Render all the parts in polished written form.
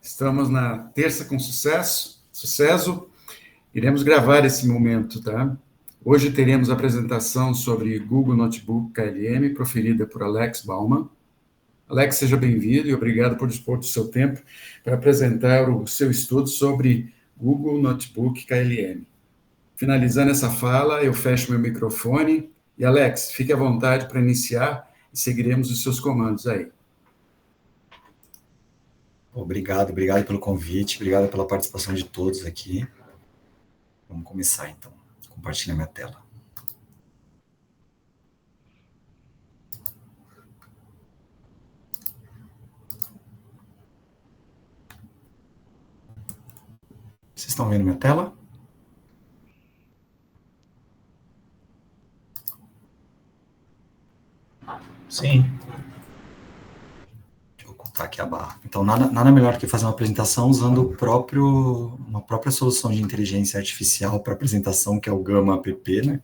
Estamos na terça com sucesso. Iremos gravar esse momento, tá? Hoje teremos a apresentação sobre Google Notebook KLM, proferida por Alex Bauman. Alex, seja bem-vindo e obrigado por dispor do seu tempo para apresentar o seu estudo sobre Google Notebook KLM. Finalizando essa fala, eu fecho meu microfone e, Alex, fique à vontade para iniciar e seguiremos os seus comandos aí. Obrigado pelo convite, obrigado pela participação de todos aqui. Vamos começar, então. Compartilhar minha tela. Vocês estão vendo minha tela? Sim. Deixa eu ocultar aqui a barra. Então, nada melhor que fazer uma apresentação usando uma própria solução de inteligência artificial para apresentação, que é o Gama App, né?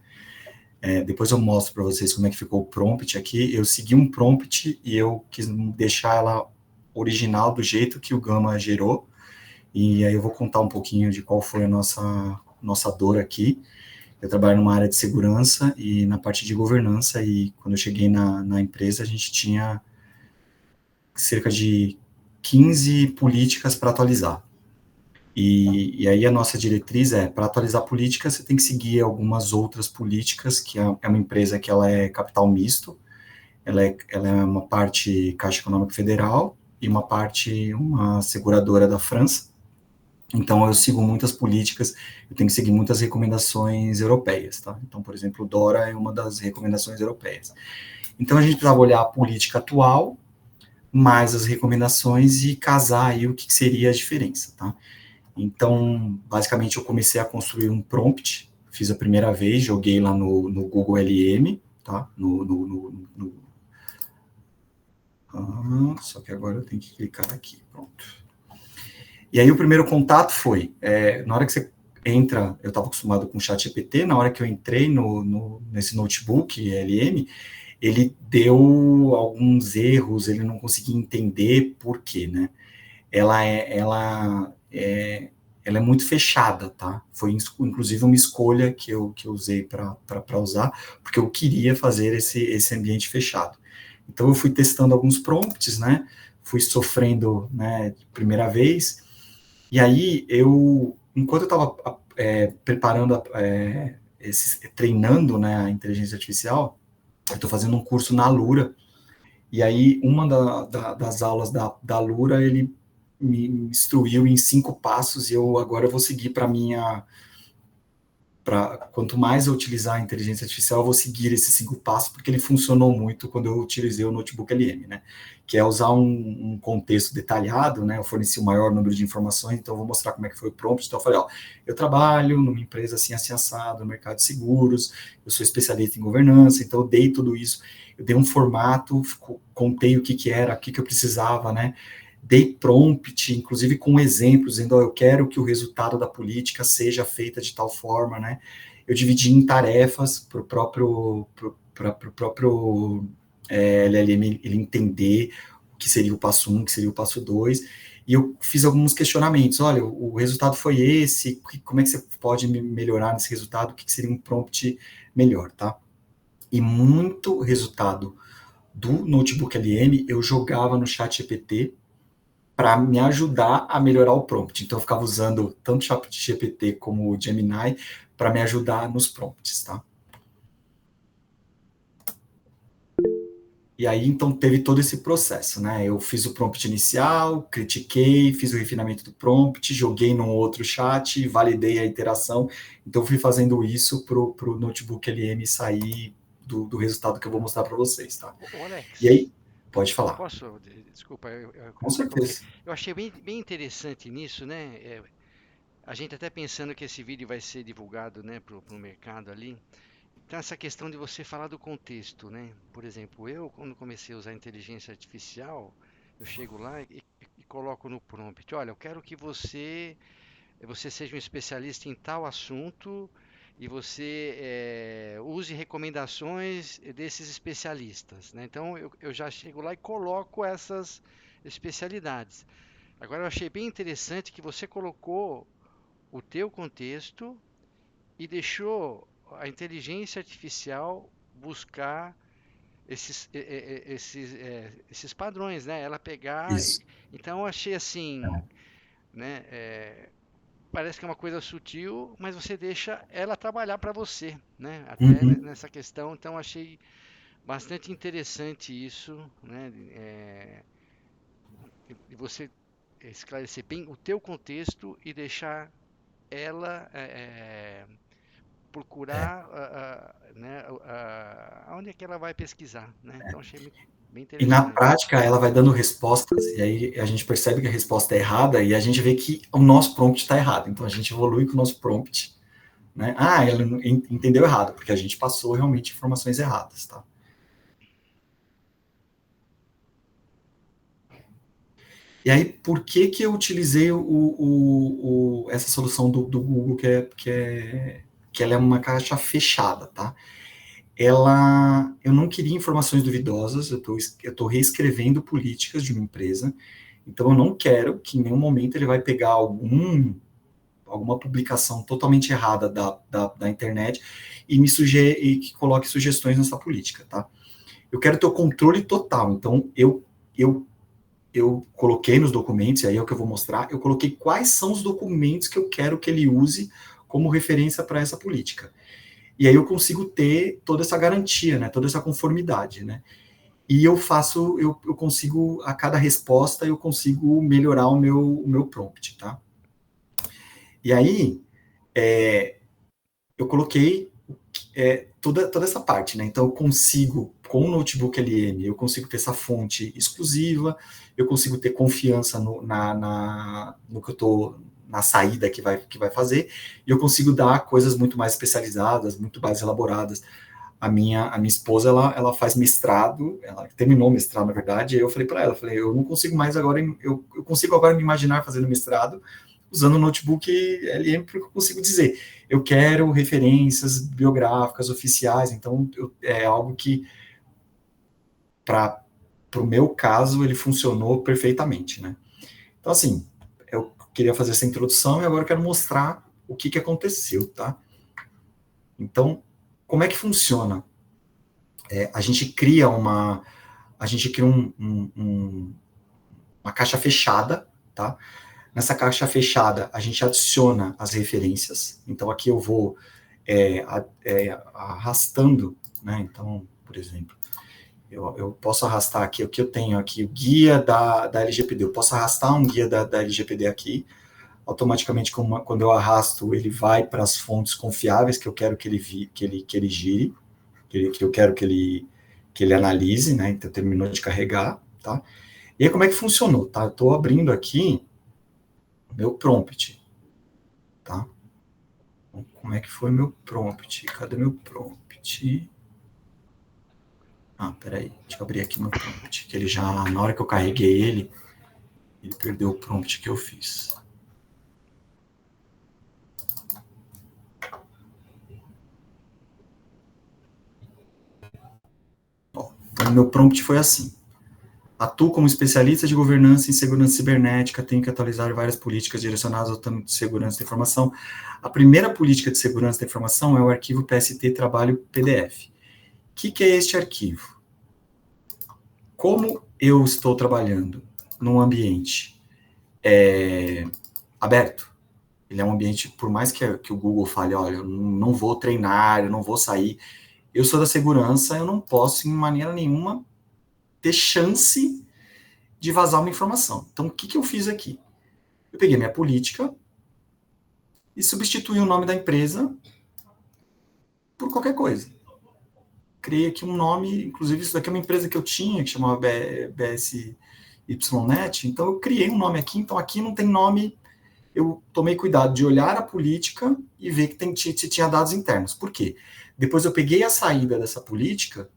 Depois eu mostro para vocês como é que ficou o prompt aqui. Eu segui um prompt e eu quis deixar ela original do jeito que o Gama gerou. E aí eu vou contar um pouquinho de qual foi a nossa dor aqui. Eu trabalho numa área de segurança e na parte de governança, e quando eu cheguei na empresa, a gente tinha cerca de 15 políticas para atualizar. E aí a nossa diretriz para atualizar política, você tem que seguir algumas outras políticas, que é uma empresa que ela é capital misto, ela é uma parte Caixa Econômica Federal e uma seguradora da França. Então, eu sigo muitas políticas, eu tenho que seguir muitas recomendações europeias, tá? Então, por exemplo, o DORA é uma das recomendações europeias. Então, a gente precisava olhar a política atual, mais as recomendações e casar aí o que seria a diferença, tá? Então, basicamente, eu comecei a construir um prompt, fiz a primeira vez, joguei lá no Google LM, tá? Só que agora eu tenho que clicar aqui, pronto. E aí o primeiro contato foi, na hora que você entra, eu estava acostumado com o ChatGPT, na hora que eu entrei nesse notebook LM, ele deu alguns erros, ele não conseguia entender por quê, né? Ela é muito fechada, tá? Foi inclusive uma escolha que eu usei para usar, porque eu queria fazer esse ambiente fechado. Então eu fui testando alguns prompts, né? Fui sofrendo, né, de primeira vez. E aí, enquanto eu estava preparando, treinando, né, a inteligência artificial, eu estou fazendo um curso na Alura, e aí uma das aulas da Alura, ele me instruiu em 5 passos, e agora eu vou seguir quanto mais eu utilizar a inteligência artificial, eu vou seguir esses 5 passos, porque ele funcionou muito quando eu utilizei o Notebook LM, né? Que é usar um contexto detalhado, né? Eu forneci o maior número de informações, então eu vou mostrar como é que foi o prompt. Então eu falei, eu trabalho numa empresa assim assado, no mercado de seguros, eu sou especialista em governança, então eu dei tudo isso, eu dei um formato, contei o que era, o que eu precisava, né? Dei prompt, inclusive com exemplos, dizendo, eu quero que o resultado da política seja feita de tal forma, né? Eu dividi em tarefas para o próprio LLM ele entender o que seria o passo 1, o que seria o passo 2, e eu fiz alguns questionamentos. Olha, o resultado foi esse, como é que você pode melhorar nesse resultado, o que seria um prompt melhor, tá? E muito resultado do Notebook LM eu jogava no ChatGPT para me ajudar a melhorar o prompt. Então, eu ficava usando tanto o ChatGPT como o Gemini para me ajudar nos prompts, tá? E aí, então, teve todo esse processo, né? Eu fiz o prompt inicial, critiquei, fiz o refinamento do prompt, joguei num outro chat, validei a iteração. Então, fui fazendo isso para o Notebook LM sair do resultado que eu vou mostrar para vocês, tá? Ô, Alex, e aí, pode falar. Posso? Desculpa, Com certeza. eu achei bem interessante nisso, né? A gente até pensando que esse vídeo vai ser divulgado, né, para o mercado ali. Então, essa questão de você falar do contexto, né? Por exemplo, quando comecei a usar inteligência artificial, eu chego lá e coloco no prompt, olha, eu quero que você seja um especialista em tal assunto e você use recomendações desses especialistas, né? Então, eu já chego lá e coloco essas especialidades. Agora eu achei bem interessante que você colocou o teu contexto e deixou a inteligência artificial buscar esses padrões, né? Ela pegar. Isso. Então eu achei assim, É. né? Parece que é uma coisa sutil, mas você deixa ela trabalhar para você, né? Até Uhum. nessa questão. Então eu achei bastante interessante isso, né? E você esclarecer bem o teu contexto e deixar ela É. procurar né, aonde é que ela vai pesquisar, né? Então achei bem E na interessante. prática, ela vai dando respostas, e aí a gente percebe que a resposta é errada, e a gente vê que o nosso prompt está errado. Então a gente evolui com o nosso prompt, né? Ah, ela entendeu errado, porque a gente passou realmente informações erradas, tá? E aí, por que que eu utilizei essa solução do Google, que ela é uma caixa fechada, tá? Eu não queria informações duvidosas, eu tô reescrevendo políticas de uma empresa, então eu não quero que em nenhum momento ele vai pegar alguma publicação totalmente errada da internet e e que coloque sugestões nessa política, tá? Eu quero ter o controle total, então eu coloquei nos documentos, e aí é o que eu vou mostrar, eu coloquei quais são os documentos que eu quero que ele use como referência para essa política. E aí eu consigo ter toda essa garantia, né, toda essa conformidade, né? E eu consigo, a cada resposta, eu consigo melhorar o meu prompt, tá? E aí, eu coloquei toda essa parte, né? Então, eu consigo, com o Notebook LM, eu consigo ter essa fonte exclusiva, eu consigo ter confiança no que eu estou, na saída que vai fazer, e eu consigo dar coisas muito mais especializadas, muito mais elaboradas. A minha esposa, ela faz mestrado, ela terminou o mestrado, na verdade, e eu falei para ela, eu não consigo mais agora, eu consigo agora me imaginar fazendo mestrado, usando o notebook LM, porque eu consigo dizer, eu quero referências biográficas oficiais, então é algo que, para o meu caso, ele funcionou perfeitamente, né? Então, assim, eu queria fazer essa introdução e agora eu quero mostrar o que aconteceu, tá? Então, como é que funciona? A gente cria uma caixa fechada, tá? Nessa caixa fechada, a gente adiciona as referências. Então, aqui eu vou arrastando, né? Então, por exemplo, eu posso arrastar aqui o que eu tenho aqui, o guia da LGPD. Eu posso arrastar um guia da LGPD aqui. Automaticamente, quando eu arrasto, ele vai para as fontes confiáveis que eu quero que ele gire, que eu quero que ele analise, né? Então, terminou de carregar, tá? E aí, como é que funcionou, tá? Eu estou abrindo aqui meu prompt, tá? Então, como é que foi meu prompt? Cadê meu prompt? Ah, peraí, deixa eu abrir aqui meu prompt, que ele já, na hora que eu carreguei ele perdeu o prompt que eu fiz. Ó, então, meu prompt foi assim. Atuo como especialista de governança em segurança cibernética, tenho que atualizar várias políticas direcionadas ao tema de segurança da informação. A primeira política de segurança da informação é o arquivo PST Trabalho PDF. O que é este arquivo? Como eu estou trabalhando num ambiente aberto, ele é um ambiente, por mais que o Google fale, olha, eu não vou treinar, eu não vou sair, eu sou da segurança, eu não posso, em maneira nenhuma, ter chance de vazar uma informação. Então, o que eu fiz aqui? Eu peguei minha política e substituí o nome da empresa por qualquer coisa. Criei aqui um nome, inclusive isso daqui é uma empresa que eu tinha, que chamava BSYNet, então eu criei um nome aqui, então aqui não tem nome, eu tomei cuidado de olhar a política e ver que tinha dados internos. Por quê? Depois eu peguei a saída dessa política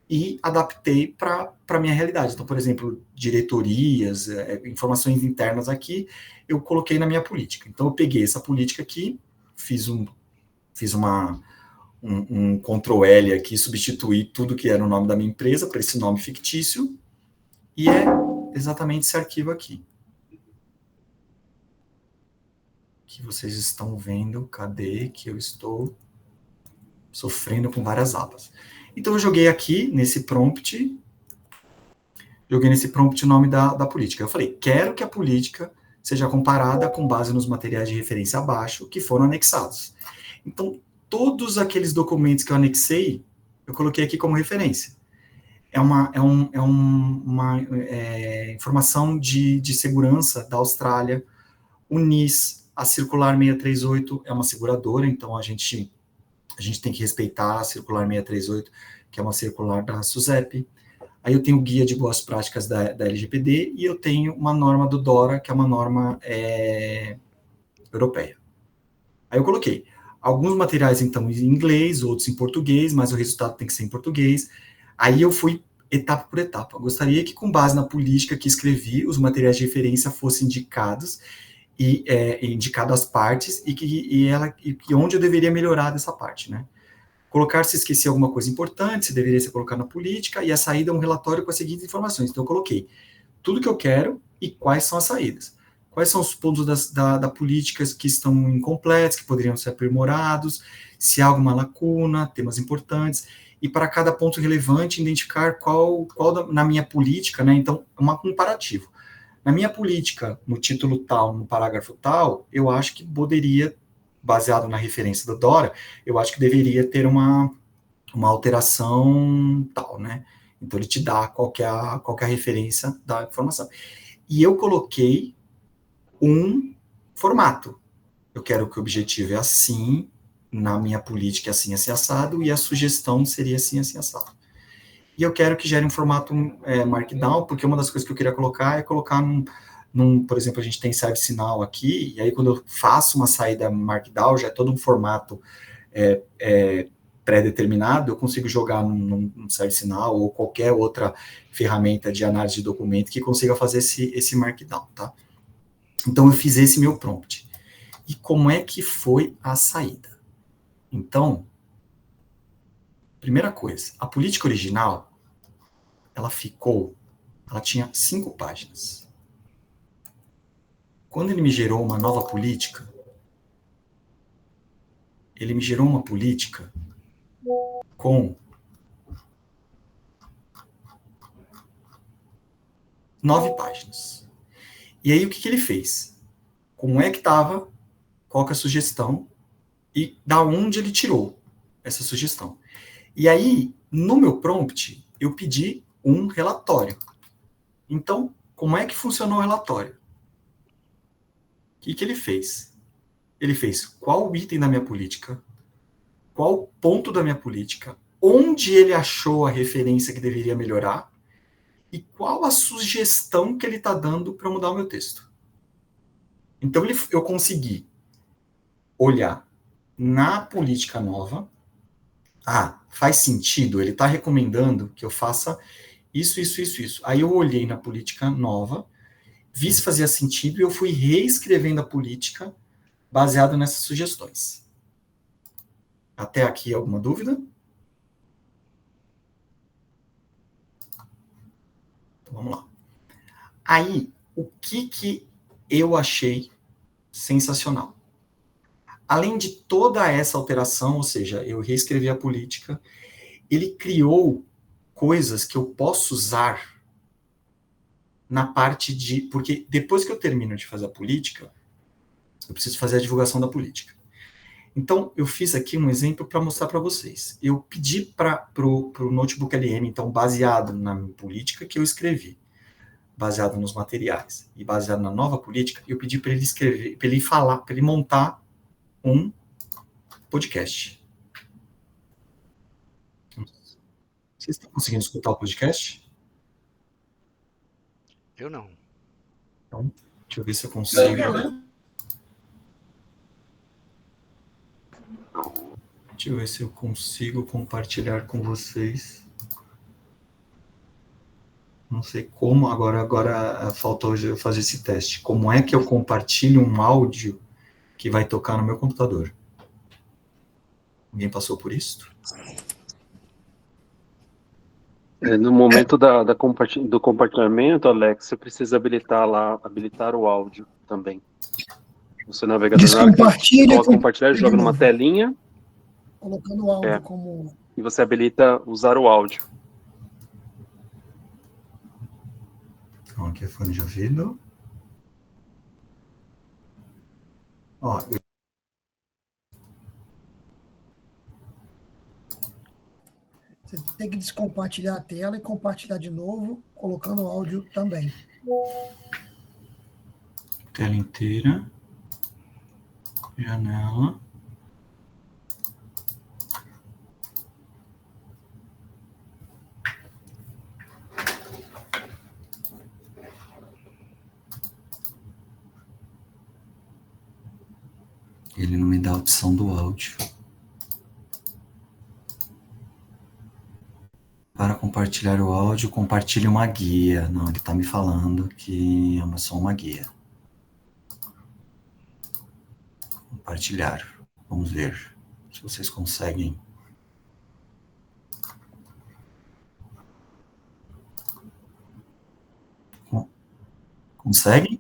e adaptei para a minha realidade. Então, por exemplo, diretorias, informações internas aqui, eu coloquei na minha política. Então, eu peguei essa política aqui, fiz um Ctrl L aqui, substituí tudo que era o nome da minha empresa para esse nome fictício, e é exatamente esse arquivo aqui. que vocês estão vendo. Cadê que eu estou sofrendo com várias abas? Então, eu joguei aqui, nesse prompt, o nome da política. Eu falei, quero que a política seja comparada com base nos materiais de referência abaixo que foram anexados. Então, todos aqueles documentos que eu anexei, eu coloquei aqui como referência. É uma informação de segurança da Austrália. O NIS, a Circular 638, é uma seguradora, então a gente tem que respeitar a Circular 638, que é uma circular da SUSEP. Aí eu tenho o guia de boas práticas da LGPD e eu tenho uma norma do DORA, que é uma norma europeia. Aí eu coloquei alguns materiais, então, em inglês, outros em português, mas o resultado tem que ser em português. Aí eu fui etapa por etapa. Eu gostaria que, com base na política que escrevi, os materiais de referência fossem indicados, e indicado as partes, e onde eu deveria melhorar dessa parte, né? Colocar se esqueci alguma coisa importante, se deveria ser colocado na política, e a saída é um relatório com as seguintes informações. Então, eu coloquei tudo que eu quero e quais são as saídas. Quais são os pontos da política que estão incompletos, que poderiam ser aprimorados, se há alguma lacuna, temas importantes, e para cada ponto relevante, identificar qual na minha política, né? Então, um comparativo. Na minha política, no título tal, no parágrafo tal, eu acho que poderia, baseado na referência do DORA, eu acho que deveria ter uma alteração tal, né? Então, ele te dá qual que é a referência da informação. E eu coloquei um formato. Eu quero que o objetivo é assim, na minha política é assim, assim, assado, e a sugestão seria assim, assim, assado. E eu quero que gere um formato Markdown, porque uma das coisas que eu queria colocar é colocar por exemplo, a gente tem ServiceNow aqui, e aí quando eu faço uma saída Markdown, já é todo um formato pré-determinado, eu consigo jogar num ServiceNow ou qualquer outra ferramenta de análise de documento que consiga fazer esse Markdown, tá? Então, eu fiz esse meu prompt. E como é que foi a saída? Então, primeira coisa, a política original, ela tinha 5 páginas. Quando ele me gerou uma nova política, ele me gerou uma política com 9 páginas. E aí, o que ele fez? Como é que estava, qual que é a sugestão, e da onde ele tirou essa sugestão. E aí, no meu prompt, eu pedi um relatório. Então, como é que funcionou o relatório? O que ele fez? Ele fez qual item da minha política, qual ponto da minha política, onde ele achou a referência que deveria melhorar e qual a sugestão que ele está dando para mudar o meu texto. Então, eu consegui olhar na política nova. Faz sentido, ele está recomendando que eu faça isso. Aí eu olhei na política nova, vi se fazia sentido e eu fui reescrevendo a política baseado nessas sugestões. Até aqui, alguma dúvida? Então, vamos lá. Aí, o que eu achei sensacional? Além de toda essa alteração, ou seja, eu reescrevi a política, ele criou coisas que eu posso usar na parte de... Porque depois que eu termino de fazer a política, eu preciso fazer a divulgação da política. Então, eu fiz aqui um exemplo para mostrar para vocês. Eu pedi para o Notebook LM, então, baseado na minha política que eu escrevi, baseado nos materiais, e baseado na nova política, eu pedi para ele escrever, para ele falar, para ele montar um podcast. Vocês estão conseguindo escutar o podcast? Eu não. Então, deixa eu ver se eu consigo. Deixa eu ver se eu consigo compartilhar com vocês. Não sei como, agora faltou eu fazer esse teste. Como é que eu compartilho um áudio que vai tocar no meu computador? Alguém passou por isso? No momento do compartilhamento, Alex, você precisa habilitar o áudio também. O seu navegador, na hora que você coloca compartilhar, joga numa telinha. Colocando o áudio como... E você habilita usar o áudio. Então, aqui é fone de ouvido. Ó, Você tem que descompartilhar a tela e compartilhar de novo, colocando o áudio também. Tela inteira. Janela. Ele não me dá a opção do áudio. Para compartilhar o áudio, compartilhe uma guia. Não, ele está me falando que é só uma guia. Compartilhar. Vamos ver se vocês conseguem. Conseguem?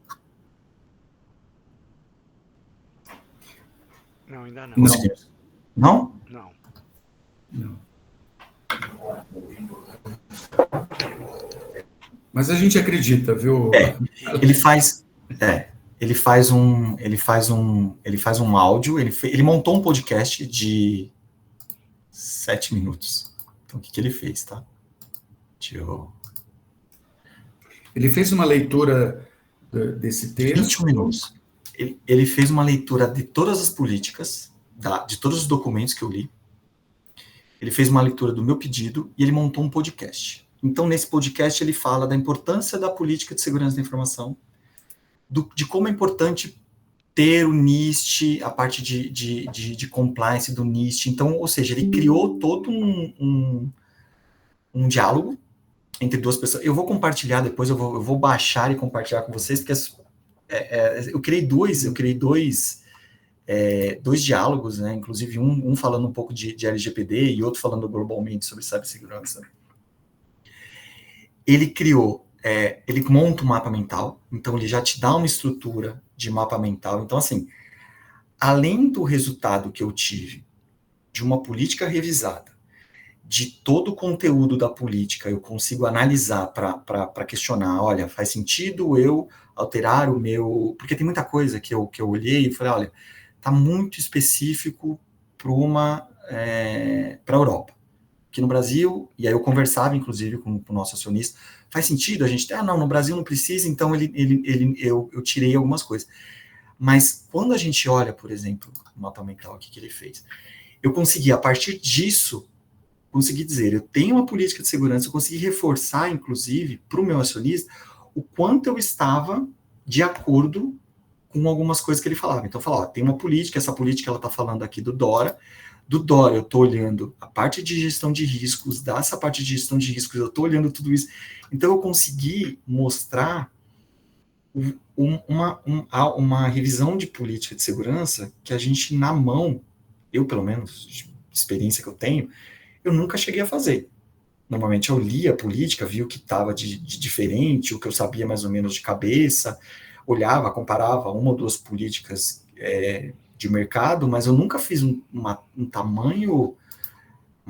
Não, ainda não. Não? Não. Não. Mas a gente acredita, viu? Ele faz um áudio, ele montou um podcast de 7 minutos. Então, o que ele fez, tá? Ele fez uma leitura desse texto. 21 minutos. Ele fez uma leitura de todas as políticas, de todos os documentos que eu li. Ele fez uma leitura do meu pedido e ele montou um podcast. Então, nesse podcast, ele fala da importância da política de segurança da informação, de como é importante ter o NIST, a parte de compliance do NIST. Então, ou seja, ele criou todo um diálogo entre duas pessoas. Eu vou compartilhar depois, eu vou baixar e compartilhar com vocês, porque eu criei dois diálogos, né? Inclusive um falando um pouco de LGPD e outro falando globalmente sobre cibersegurança. Ele ele monta um mapa mental, então ele já te dá uma estrutura de mapa mental. Então, assim, além do resultado que eu tive de uma política revisada, de todo o conteúdo da política, eu consigo analisar para questionar, olha, faz sentido eu alterar o meu... Porque tem muita coisa que eu olhei e falei, olha, está muito específico para a Europa. Aqui no Brasil, e aí eu conversava, inclusive, com o nosso acionista, faz sentido a gente... não, no Brasil não precisa, então eu tirei algumas coisas. Mas quando a gente olha, por exemplo, o mapa mental aqui que ele fez, eu consegui, a partir disso, consegui dizer, eu tenho uma política de segurança, eu consegui reforçar, inclusive, para o meu acionista, o quanto eu estava de acordo com algumas coisas que ele falava. Então, eu falava, tem uma política, essa política ela está falando aqui do DORA, eu estou olhando a parte de gestão de riscos, dessa parte de gestão de riscos, eu estou olhando tudo isso. Então, eu consegui mostrar uma revisão de política de segurança que a gente, na mão, eu, pelo menos, de experiência que eu tenho, eu nunca cheguei a fazer. Normalmente, eu lia a política, via o que estava de diferente, o que eu sabia mais ou menos de cabeça, olhava, comparava uma ou duas políticas de mercado, mas eu nunca fiz uma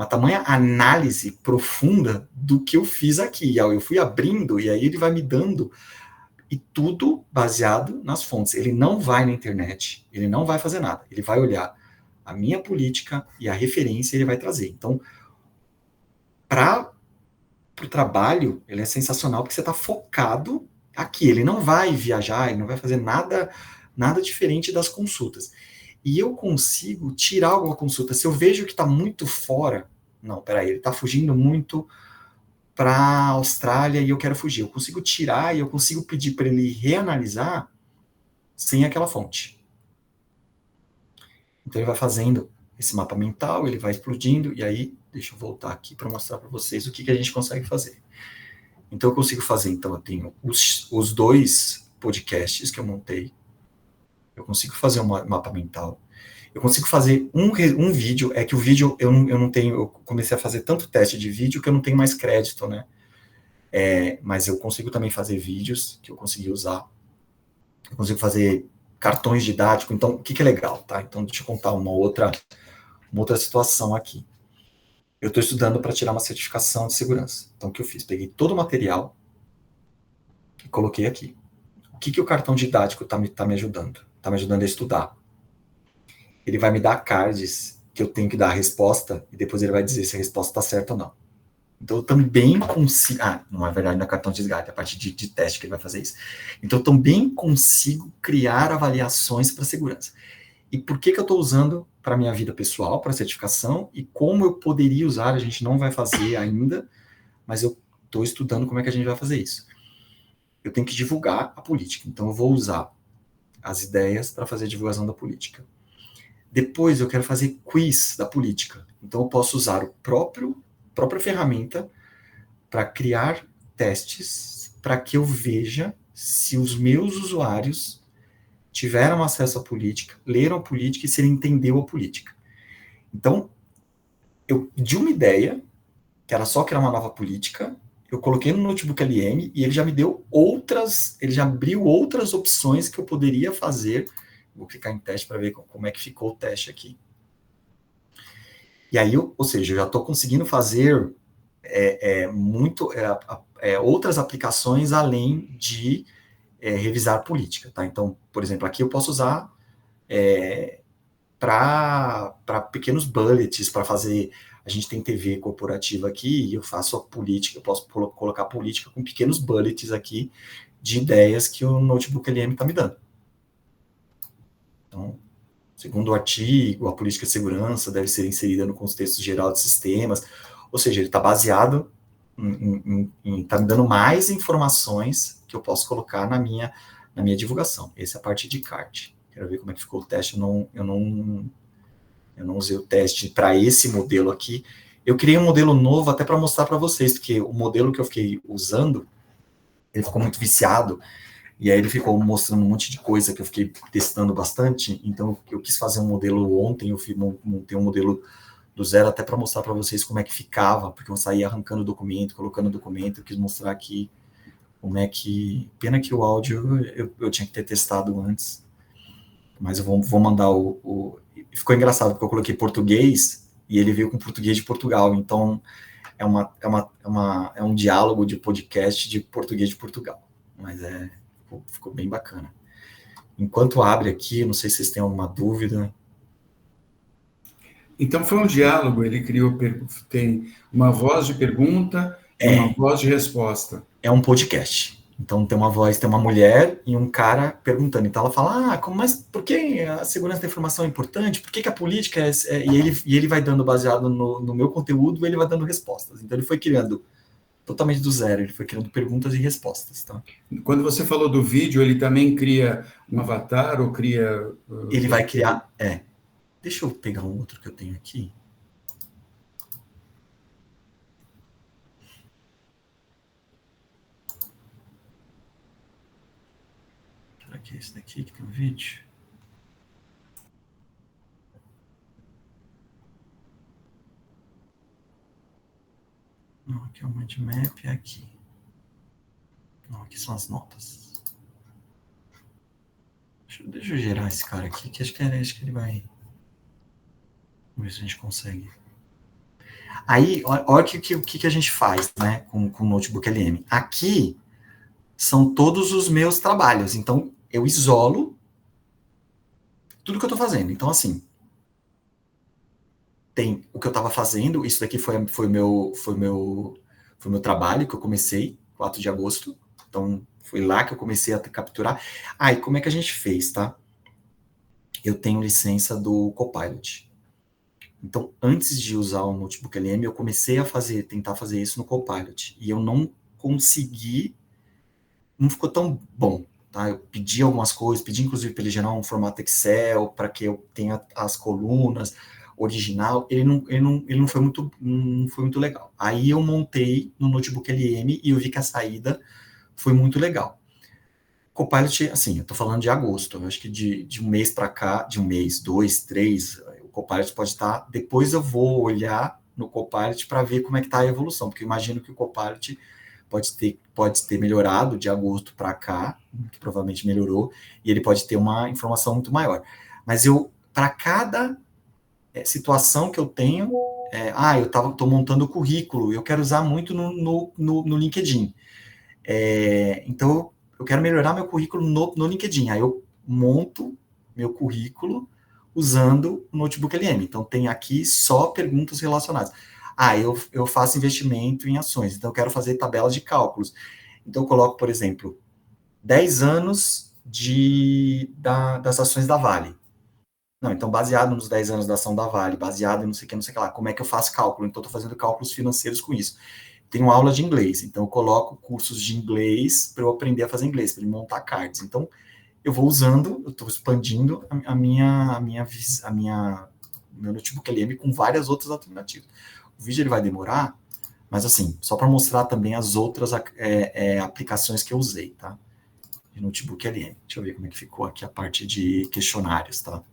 tamanha análise profunda do que eu fiz aqui. Eu fui abrindo, e aí ele vai me dando, e tudo baseado nas fontes. Ele não vai na internet, ele não vai fazer nada, ele vai olhar a minha política e a referência ele vai trazer. Então, para o trabalho, ele é sensacional, porque você está focado aqui, ele não vai viajar, ele não vai fazer nada diferente das consultas. E eu consigo tirar alguma consulta. Se eu vejo que está muito fora, não, peraí, ele está fugindo muito para a Austrália e eu quero fugir. Eu consigo tirar e eu consigo pedir para ele reanalisar sem aquela fonte. Então ele vai fazendo esse mapa mental, ele vai explodindo, e aí, deixa eu voltar aqui para mostrar para vocês o que a gente consegue fazer. Então eu consigo fazer, então eu tenho os dois podcasts que eu montei, eu consigo fazer um mapa mental, eu consigo fazer um vídeo, é que o vídeo eu não tenho, eu comecei a fazer tanto teste de vídeo que eu não tenho mais crédito, né? Mas eu consigo também fazer vídeos que eu consegui usar, eu consigo fazer cartões didáticos. Então, o que é legal, tá? Então, deixa eu contar uma outra situação aqui. Eu estou estudando para tirar uma certificação de segurança. Então, o que eu fiz? Peguei todo o material e coloquei aqui. O que o cartão didático tá me ajudando? Está me ajudando a estudar. Ele vai me dar cards que eu tenho que dar a resposta e depois ele vai dizer se a resposta está certa ou não. Então, eu também consigo... não é verdade, não é cartão de resgate, é a partir de teste que ele vai fazer isso. Então, eu também consigo criar avaliações para segurança. E por que eu estou usando para a minha vida pessoal, para certificação, e como eu poderia usar, a gente não vai fazer ainda, mas eu estou estudando como é que a gente vai fazer isso. Eu tenho que divulgar a política, então eu vou usar as ideias para fazer a divulgação da política. Depois eu quero fazer quiz da política, então eu posso usar o própria ferramenta para criar testes para que eu veja se os meus usuários tiveram acesso à política, leram a política e se ele entendeu a política. Então, eu de uma ideia, que era só criar uma nova política, eu coloquei no Notebook LM e ele já me deu ele já abriu outras opções que eu poderia fazer. Vou clicar em teste para ver como é que ficou o teste aqui. E aí, ou seja, eu já estou conseguindo fazer outras aplicações além de revisar política, tá? Então, por exemplo, aqui eu posso usar para pequenos bullets, para fazer... A gente tem TV corporativa aqui e eu faço a política, eu posso colocar política com pequenos bullets aqui de ideias que o Notebook LM está me dando. Então, segundo o artigo, a política de segurança deve ser inserida no contexto geral de sistemas, ou seja, ele está baseado está me dando mais informações que eu posso colocar na minha divulgação. Essa é a parte de card. Quero ver como é que ficou o teste. Eu não usei o teste para esse modelo aqui. Eu criei um modelo novo até para mostrar para vocês, porque o modelo que eu fiquei usando, ele ficou muito viciado, e aí ele ficou mostrando um monte de coisa que eu fiquei testando bastante, então eu quis fazer um modelo ontem, eu montei um modelo do zero até para mostrar para vocês como é que ficava, porque eu saía arrancando o documento, colocando o documento, eu quis mostrar aqui como é que... Pena que o áudio eu tinha que ter testado antes, mas eu vou mandar Ficou engraçado, porque eu coloquei português e ele veio com português de Portugal, então é um diálogo de podcast de português de Portugal, mas ficou bem bacana. Enquanto abre aqui, não sei se vocês têm alguma dúvida. Então foi um diálogo, ele tem uma voz de pergunta e uma voz de resposta. É um podcast. Então tem uma voz, tem uma mulher e um cara perguntando. Então ela fala, mas por que a segurança da informação é importante? Por que a política e ele vai dando, baseado no meu conteúdo, ele vai dando respostas. Então ele foi criando totalmente do zero, ele foi criando perguntas e respostas. Tá? Quando você falou do vídeo, ele também cria um avatar ou cria... Ele vai criar... Deixa eu pegar um outro que eu tenho aqui. Será que é esse daqui que tem um vídeo? Não, aqui é o mind map, é aqui. Não, aqui são as notas. Deixa eu gerar esse cara aqui, que acho que ele vai... Vamos ver se a gente consegue. Aí, olha o que a gente faz, né, com o Notebook LM. Aqui são todos os meus trabalhos. Então, eu isolo tudo que eu estou fazendo. Então, assim, tem o que eu estava fazendo. Isso daqui foi meu trabalho que eu comecei, 4 de agosto. Então, foi lá que eu comecei a capturar. E como é que a gente fez, tá? Eu tenho licença do Copilot. Então, antes de usar o Notebook LM, eu comecei a tentar fazer isso no Copilot. E eu não consegui, não ficou tão bom, tá? Eu pedi algumas coisas, pedi inclusive para ele gerar um formato Excel, para que eu tenha as colunas original. Ele não foi muito legal. Aí eu montei no Notebook LM e eu vi que a saída foi muito legal. Copilot, assim, eu tô falando de agosto, eu acho que de um mês para cá, de um mês, 2, 3... o Copilot pode estar... Depois eu vou olhar no Copilot para ver como é que está a evolução, porque eu imagino que o Copilot pode ter melhorado de agosto para cá, que provavelmente melhorou, e ele pode ter uma informação muito maior. Mas para cada situação que eu tenho, eu estou montando o currículo, eu quero usar muito no LinkedIn. Então, eu quero melhorar meu currículo no LinkedIn. Aí eu monto meu currículo usando o Notebook LM. Então, tem aqui só perguntas relacionadas. Eu faço investimento em ações, então eu quero fazer tabelas de cálculos. Então, eu coloco, por exemplo, 10 anos das ações da Vale. Não, então, baseado nos 10 anos da ação da Vale, baseado em não sei o que lá, como é que eu faço cálculo? Então, estou fazendo cálculos financeiros com isso. Tenho aula de inglês, então eu coloco cursos de inglês para eu aprender a fazer inglês, para montar cards. Então, eu vou usando, eu estou expandindo meu Notebook LM com várias outras alternativas. O vídeo ele vai demorar, mas assim, só para mostrar também as outras aplicações que eu usei, tá? De Notebook LM. Deixa eu ver como é que ficou aqui a parte de questionários, tá?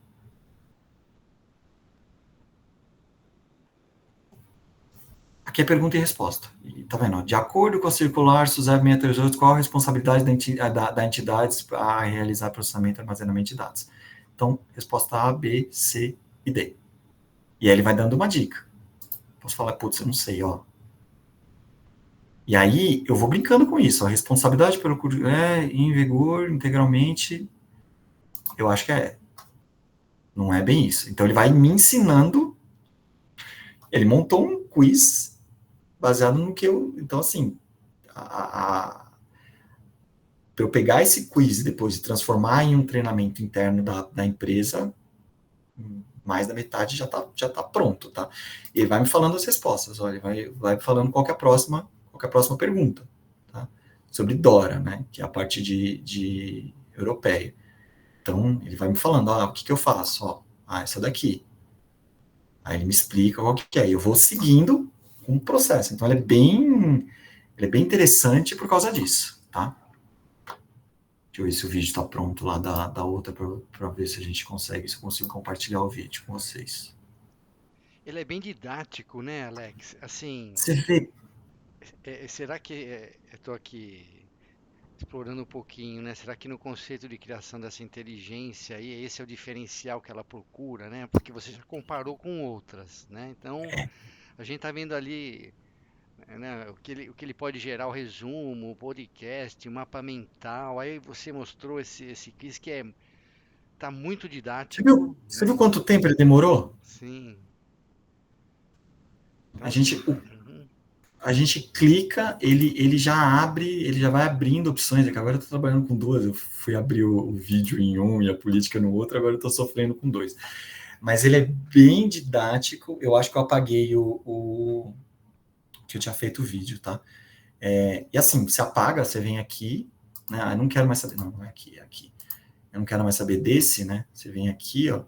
Aqui é pergunta e resposta. E, tá vendo? De acordo com a circular SUSEP 638, qual a responsabilidade da entidade a realizar processamento e armazenamento de dados? Então, resposta A, B, C e D. E aí ele vai dando uma dica. Posso falar, putz, eu não sei, ó. E aí, eu vou brincando com isso. A responsabilidade pelo curso em vigor integralmente, eu acho que não é bem isso. Então, ele vai me ensinando. Ele montou um quiz baseado no que eu... Então, assim, para eu pegar esse quiz e depois transformar em um treinamento interno da empresa, mais da metade já tá pronto, tá? E ele vai me falando as respostas, olha, vai me falando qual que é a próxima pergunta, tá? Sobre DORA, né? Que é a parte de europeia. Então, ele vai me falando, o que eu faço? Essa daqui. Aí ele me explica qual que é. E eu vou seguindo um processo. Então, ele é bem interessante por causa disso, tá? Deixa eu ver se o vídeo está pronto lá da outra para ver se eu consigo compartilhar o vídeo com vocês. Ele é bem didático, né, Alex? Assim, você vê. Será que eu estou aqui explorando um pouquinho, né? Será que no conceito de criação dessa inteligência aí, esse é o diferencial que ela procura, né? Porque você já comparou com outras, né? Então, a gente está vendo ali, né, o que ele pode gerar, o resumo, o podcast, o mapa mental. Aí você mostrou esse quiz que tá muito didático. Você viu quanto tempo ele demorou? Sim. Então, a gente clica, ele já vai abrindo opções. Agora eu estou trabalhando com duas, eu fui abrir o vídeo em um e a política no outro, agora eu estou sofrendo com dois. Mas ele é bem didático. Eu acho que eu apaguei o que eu tinha feito o vídeo, tá? E assim, você apaga, você vem aqui, né? Eu não quero mais saber, não é aqui, é aqui. Eu não quero mais saber desse, né? Você vem aqui, ó,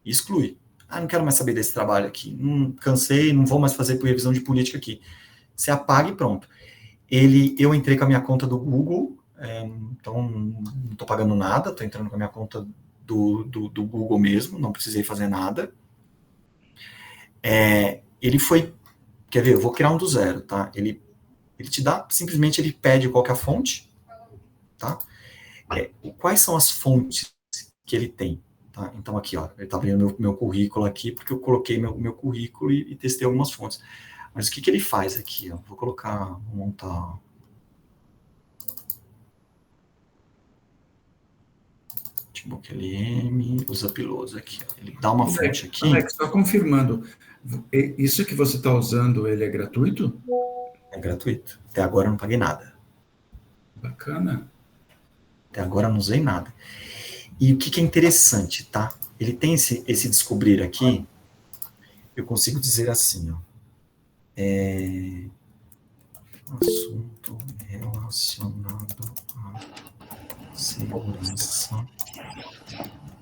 e exclui. Não quero mais saber desse trabalho aqui. Cansei, não vou mais fazer por revisão de política aqui. Você apaga e pronto. Eu entrei com a minha conta do Google, então não estou pagando nada, estou entrando com a minha conta do Google mesmo, não precisei fazer nada. Ele foi... Quer ver? Eu vou criar um do zero, tá? Ele te dá... Simplesmente ele pede qual que é a fonte, tá? Quais são as fontes que ele tem? Tá? Então, aqui, ó, ele está abrindo meu currículo aqui, porque eu coloquei meu currículo e testei algumas fontes. Mas o que ele faz aqui? Ó? Vou montar... Notebook LM, os uploads aqui. Ó. Ele dá uma fonte aqui... Alex, só confirmando, isso que você está usando, ele é gratuito? É gratuito. Até agora eu não paguei nada. Bacana. Até agora eu não usei nada. E o que é interessante, tá? Ele tem esse descobrir aqui, eu consigo dizer assim, ó. Assunto relacionado à segurança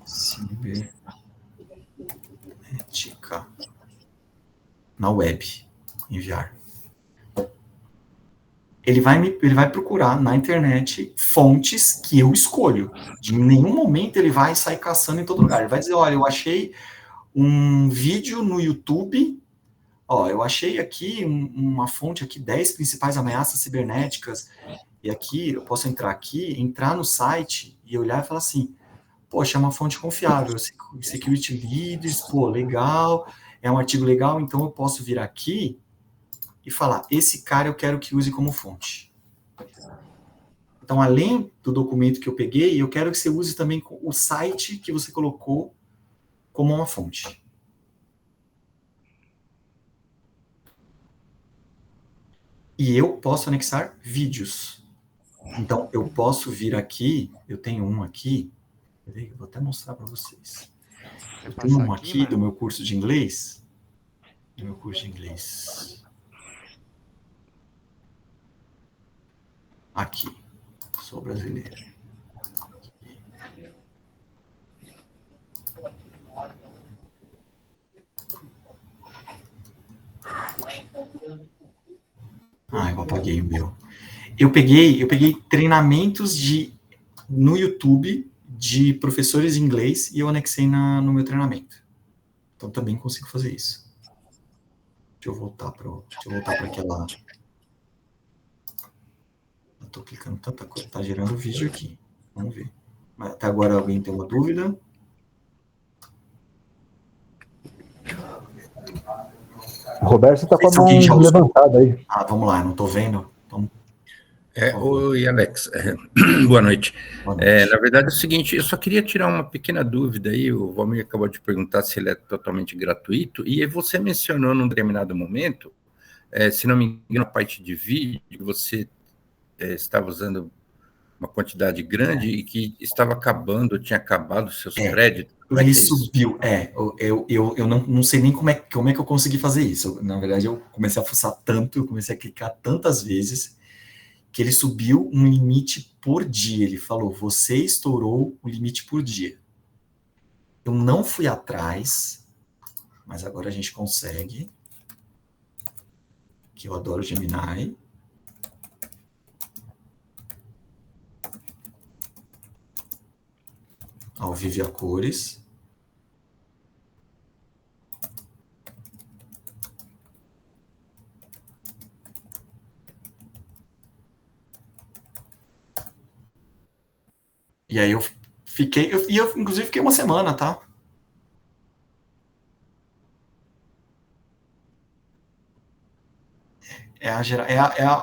cibernética na web. Enviar. Ele vai procurar na internet fontes que eu escolho. De nenhum momento ele vai sair caçando em todo lugar. Ele vai dizer, olha, eu achei um vídeo no YouTube Ó, eu achei aqui uma fonte aqui, 10 principais ameaças cibernéticas, e aqui, eu posso entrar no site e olhar e falar assim, poxa, é uma fonte confiável, Security Leaders, pô, legal, é um artigo legal, então eu posso vir aqui e falar, esse cara eu quero que use como fonte. Então, além do documento que eu peguei, eu quero que você use também o site que você colocou como uma fonte. E eu posso anexar vídeos. Então, eu posso vir aqui, eu tenho um aqui, peraí, eu vou até mostrar para vocês. Eu tenho um aqui do meu curso de inglês. Aqui, sou brasileiro. Eu apaguei o meu. Eu peguei treinamentos no YouTube de professores de inglês e eu anexei no meu treinamento. Então também consigo fazer isso. Deixa eu voltar para aquela. Eu tô clicando tanta coisa, tá gerando vídeo aqui. Vamos ver. Mas até agora alguém tem uma dúvida? Roberto, você está com a mão levantada aí. Vamos lá, não estou vendo. Oi, Alex. Boa noite. Boa noite. Na verdade é o seguinte, eu só queria tirar uma pequena dúvida aí, o Valmir acabou de perguntar se ele é totalmente gratuito, e você mencionou num determinado momento, se não me engano, a parte de vídeo, que você estava usando uma quantidade grande e que estava acabando, tinha acabado os seus créditos. Ele subiu, eu não sei nem como é que eu consegui fazer isso. Na verdade, eu comecei a fuçar tanto, eu comecei a clicar tantas vezes, que ele subiu um limite por dia. Ele falou, você estourou o limite por dia. Eu não fui atrás, mas agora a gente consegue, que eu adoro Gemini. Ao vivo e a cores. E aí eu inclusive fiquei uma semana, tá?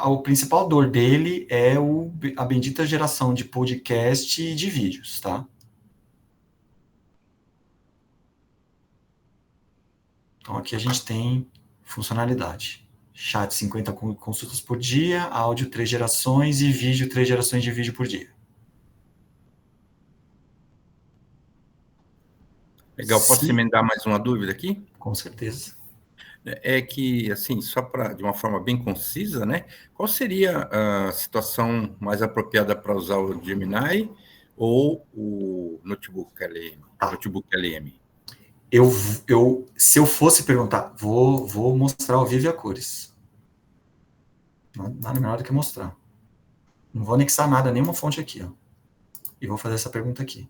O principal dor dele é a bendita geração de podcast e de vídeos, tá? Então, aqui a gente tem funcionalidade. Chat 50 consultas por dia, áudio 3 gerações e vídeo 3 gerações de vídeo por dia. Legal, posso emendar mais uma dúvida aqui? Com certeza. É que, assim, só de uma forma bem concisa, né? Qual seria a situação mais apropriada para usar o Gemini ou o Notebook LM? Se eu fosse perguntar, vou mostrar ao vivo e a cores. Nada melhor do que mostrar. Não vou anexar nada, nenhuma fonte aqui, ó. E vou fazer essa pergunta aqui.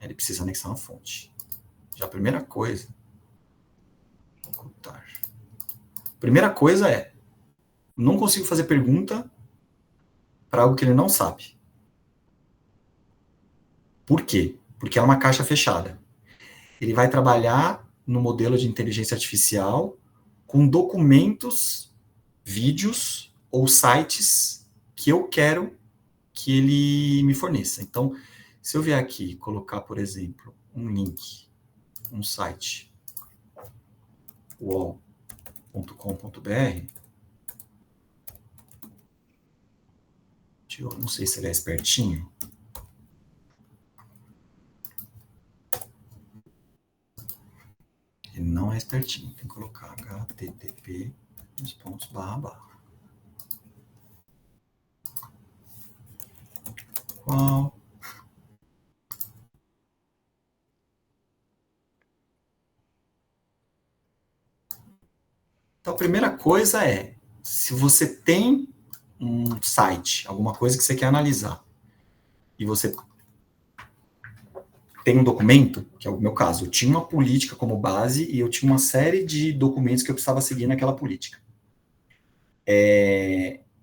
Ele precisa anexar uma fonte. Já a primeira coisa... Ocultar. Primeira coisa é... Não consigo fazer pergunta para algo que ele não sabe. Por quê? Porque é uma caixa fechada. Ele vai trabalhar no modelo de inteligência artificial com documentos, vídeos ou sites que eu quero que ele me forneça. Então, se eu vier aqui e colocar, por exemplo, um link, um site, uol.com.br, eu não sei se ele é espertinho. Ele não é espertinho, tem que colocar http nos pontos //. Qual? Então, a primeira coisa é, se você tem um site, alguma coisa que você quer analisar, e você tem um documento, que é o meu caso, eu tinha uma política como base e eu tinha uma série de documentos que eu precisava seguir naquela política.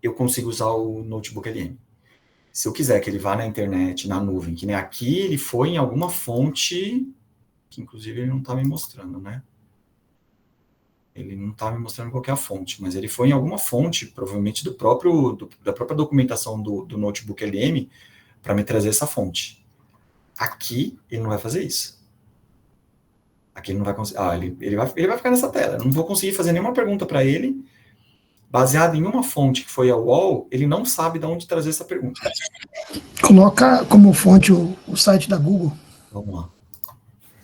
Eu consigo usar o Notebook LM. Se eu quiser que ele vá na internet, na nuvem, que nem aqui, ele foi em alguma fonte, que inclusive ele não está me mostrando, né? Ele não está me mostrando qual que é a fonte, mas ele foi em alguma fonte, provavelmente da própria documentação do Notebook LM, para me trazer essa fonte. Aqui, ele não vai fazer isso. Aqui ele não vai conseguir. Ele vai ficar nessa tela. Eu não vou conseguir fazer nenhuma pergunta para ele. Baseado em uma fonte que foi a UOL, ele não sabe de onde trazer essa pergunta. Coloca como fonte o site da Google. Vamos lá.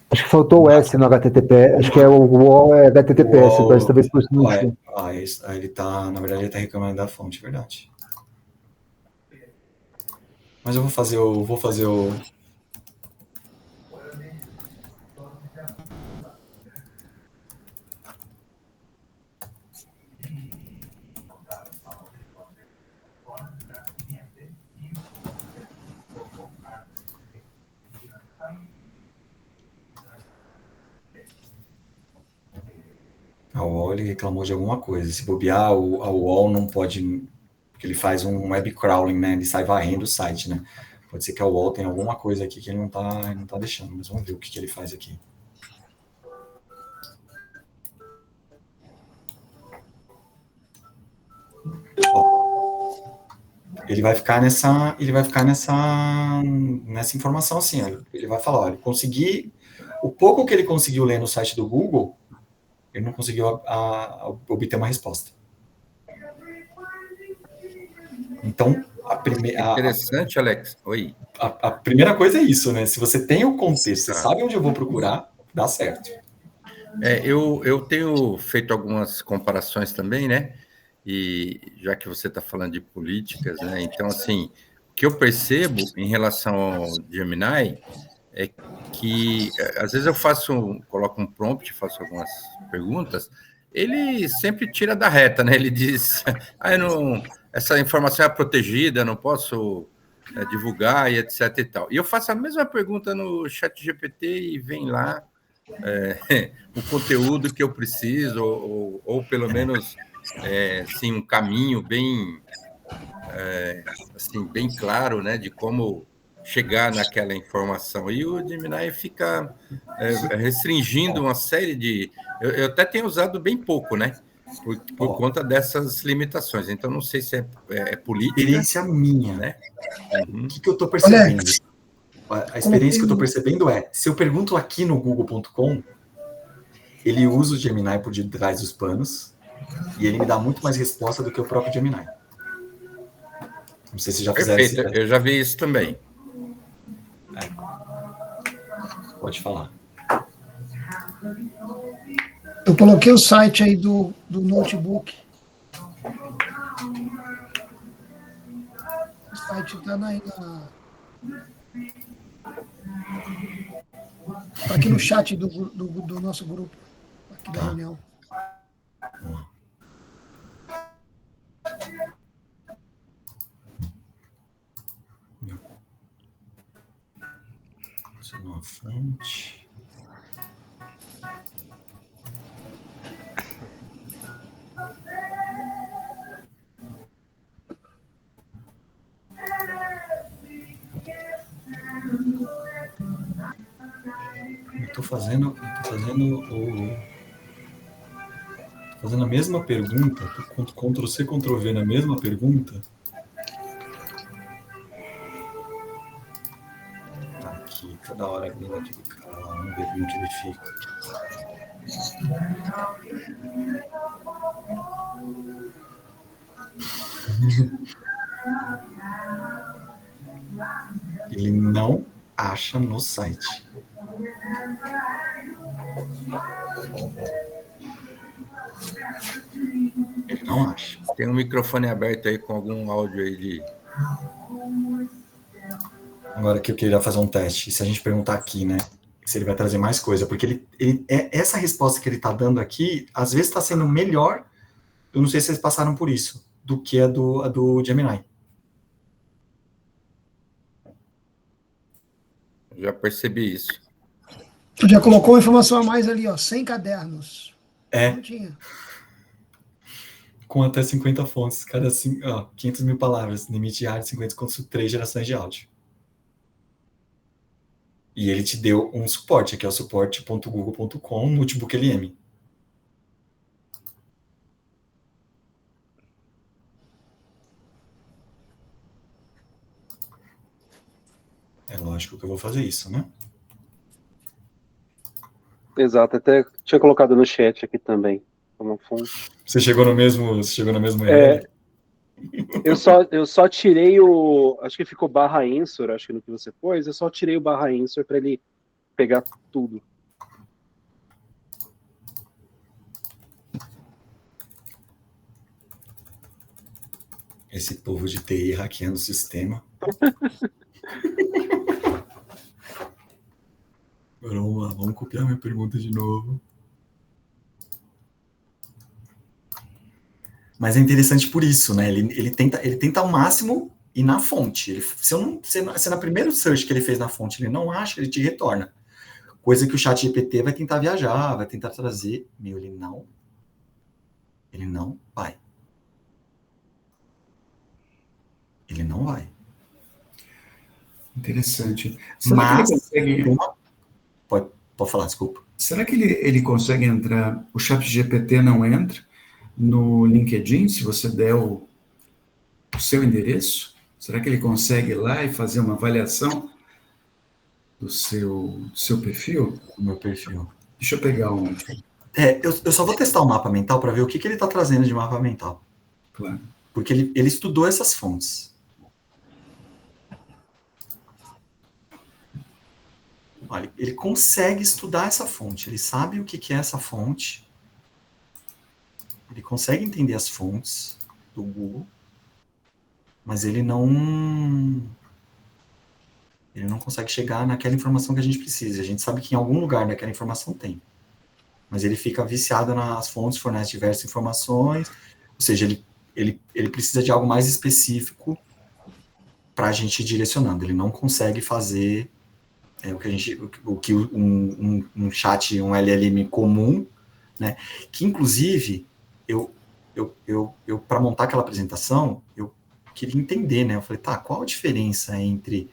Acho que faltou o S no HTTP. Acho que o UOL é HTTPS, mas talvez por isso não sei. Ele tá, na verdade, ele tá reclamando da fonte, verdade. Mas eu vou fazer o... A UOL, ele reclamou de alguma coisa. Se bobear, a UOL não pode... Porque ele faz um web crawling, né? Ele sai varrendo o site, né? Pode ser que a UOL tenha alguma coisa aqui que ele não tá deixando. Mas vamos ver o que ele faz aqui. Ele vai ficar nessa informação assim, ó. Ele vai falar, olha, o pouco que ele conseguiu ler no site do Google, ele não conseguiu obter uma resposta. Então, interessante, Alex. Oi. A primeira coisa é isso, né? Se você tem o contexto, você sabe onde eu vou procurar, dá certo. Eu tenho feito algumas comparações também, né? E já que você está falando de políticas, né? Então, assim, o que eu percebo em relação ao Gemini é que, às vezes coloco um prompt, faço algumas perguntas, ele sempre tira da reta, né? Ele diz, essa informação é protegida, não posso divulgar e etc e tal. E eu faço a mesma pergunta no ChatGPT e vem lá o conteúdo que eu preciso, ou pelo menos assim, um caminho bem bem claro, né, de como chegar naquela informação. E o Gemini fica restringindo uma série de... Eu até tenho usado bem pouco, né, por conta dessas limitações. Então, não sei se é política. Experiência minha, né? O que eu estou percebendo? A experiência que eu estou percebendo se eu pergunto aqui no google.com, ele usa o Gemini por detrás dos panos e ele me dá muito mais resposta do que o próprio Gemini. Não sei se já fizeram isso. Eu já vi isso também. Pode falar. Eu coloquei o site aí do notebook. O site está aqui no chat do nosso grupo, aqui da reunião. Uma fonte. Estou fazendo a mesma pergunta, Ctrl+C, Ctrl+V na mesma pergunta. Tá aqui, toda hora vindo aquele cara lá, vamos ver como que ele fica. Ele não acha no site. Ele não acha. Tem um microfone aberto aí com algum áudio aí de... Agora que eu queria fazer um teste, se a gente perguntar aqui, né, se ele vai trazer mais coisa, porque essa resposta que ele está dando aqui, às vezes está sendo melhor, eu não sei se vocês passaram por isso, do que a do Gemini. Já percebi isso. Tu já colocou uma informação a mais ali, ó, 100 cadernos. É. Não tinha. Com até 50 fontes, cada 500 mil palavras, limite diário de 50 conto, 3 gerações de áudio. E ele te deu um suporte, que é o suporte.google.com Notebook LM. É lógico que eu vou fazer isso, né? Exato, até tinha colocado no chat aqui também, como fonte. Você chegou no mesmo URL? Eu só tirei acho que ficou barra answer, acho que no que você pôs, eu só tirei o barra answer para ele pegar tudo. Esse povo de TI hackeando o sistema. Agora vamos lá, vamos copiar minha pergunta de novo. Mas é interessante por isso, né? Ele tenta ao máximo ir na fonte. Se na primeira search que ele fez na fonte ele não acha, ele te retorna. Coisa que o chat GPT vai tentar viajar, vai tentar trazer. Ele não vai. Ele não vai. Interessante. Mas, consegue... pode falar, desculpa. Será que ele consegue entrar, o chat GPT não entra no LinkedIn, se você der o seu endereço? Será que ele consegue ir lá e fazer uma avaliação do seu perfil? O meu perfil. Deixa eu pegar um. Eu só vou testar o mapa mental para ver o que ele está trazendo de mapa mental. Claro. Porque ele estudou essas fontes. Olha, ele consegue estudar essa fonte, ele sabe o que é essa fonte, ele consegue entender as fontes do Google, mas ele não consegue chegar naquela informação que a gente precisa. A gente sabe que em algum lugar daquela informação tem, mas ele fica viciado nas fontes, fornece diversas informações, ou seja, ele precisa de algo mais específico para a gente ir direcionando. Ele não consegue fazer o que um chat, um LLM comum, né? Que inclusive eu para montar aquela apresentação, eu queria entender, né? Eu falei, tá, qual a diferença entre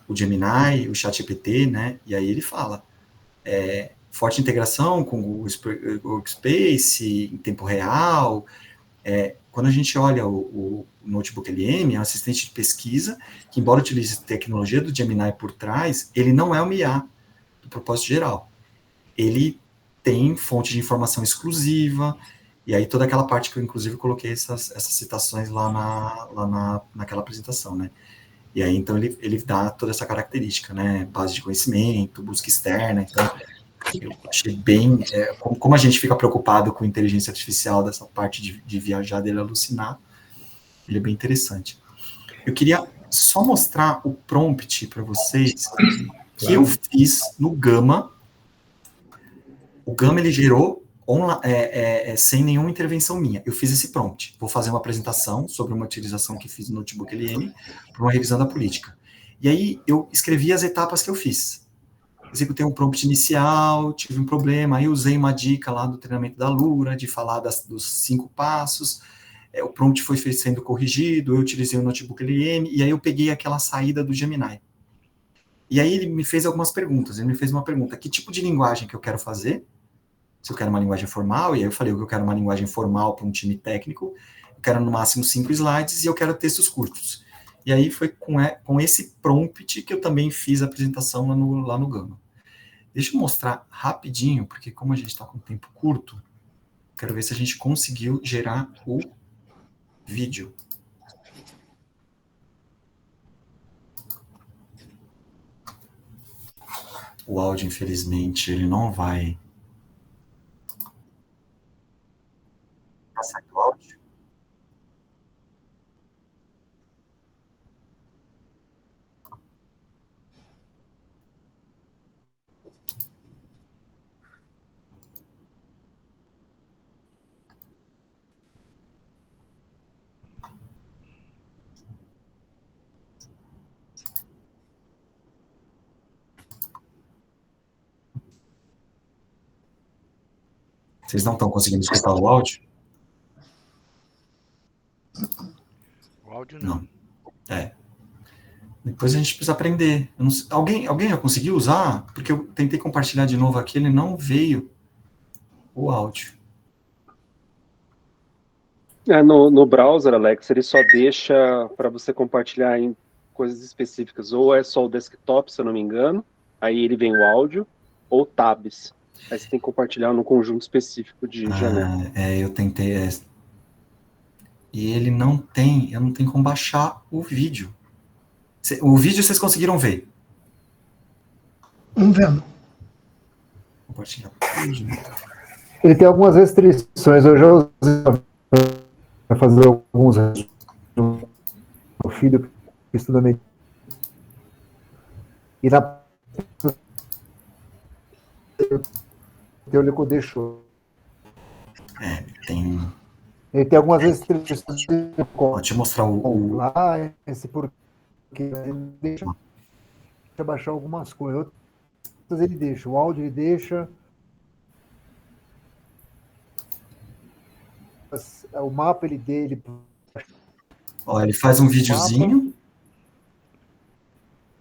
o Gemini, o ChatGPT, né? E aí ele fala, forte integração com o Google Workspace em tempo real. Quando a gente olha o Notebook LM, é um assistente de pesquisa que, embora utilize tecnologia do Gemini por trás, ele não é uma IA do propósito geral. Ele tem fonte de informação exclusiva, e aí toda aquela parte que eu, inclusive, coloquei essas citações naquela apresentação, né? E aí, então, ele dá toda essa característica, né? Base de conhecimento, busca externa, então... Eu achei bem... como a gente fica preocupado com inteligência artificial, dessa parte de viajar, dele alucinar, ele é bem interessante. Eu queria só mostrar o prompt para vocês que eu fiz no Gama. O Gama, ele gerou sem nenhuma intervenção minha. Eu fiz esse prompt. Vou fazer uma apresentação sobre uma utilização que fiz no Notebook LM para uma revisão da política. E aí, eu escrevi as etapas que eu fiz. Executei um prompt inicial, tive um problema, aí usei uma dica lá do treinamento da Lura, de falar dos 5 passos, o prompt foi sendo corrigido, eu utilizei o Notebook LM, e aí eu peguei aquela saída do Gemini. E aí ele me fez algumas perguntas, ele me fez uma pergunta, que tipo de linguagem que eu quero fazer? Se eu quero uma linguagem formal, e aí eu falei que eu quero uma linguagem formal para um time técnico, eu quero no máximo 5 slides, e eu quero textos curtos. E aí foi com esse prompt que eu também fiz a apresentação lá no Gama. Deixa eu mostrar rapidinho, porque como a gente está com tempo curto, quero ver se a gente conseguiu gerar o vídeo. O áudio, infelizmente, ele não vai... Passar o áudio? Vocês não estão conseguindo escutar o áudio? O áudio não. É. Depois a gente precisa aprender. Eu não sei, alguém já conseguiu usar? Porque eu tentei compartilhar de novo aqui, ele não veio o áudio. No browser, Alex, ele só deixa para você compartilhar em coisas específicas. Ou é só o desktop, se eu não me engano, aí ele vem o áudio, ou tabs. Aí você tem que compartilhar num conjunto específico de janela. Eu tentei. E ele não tem, eu não tenho como baixar o vídeo. O vídeo vocês conseguiram ver? Vamos vendo. Compartilhar o vídeo. Ele tem algumas restrições, eu já usei para fazer alguns meu filho que estuda medicina. E na eu deixou. Tem. Ele tem algumas restrições. Deixa eu mostrar o. Lá, esse porque ele deixa baixar algumas coisas. Outras ele deixa. O áudio ele deixa. O mapa ele dele. Ele faz um videozinho.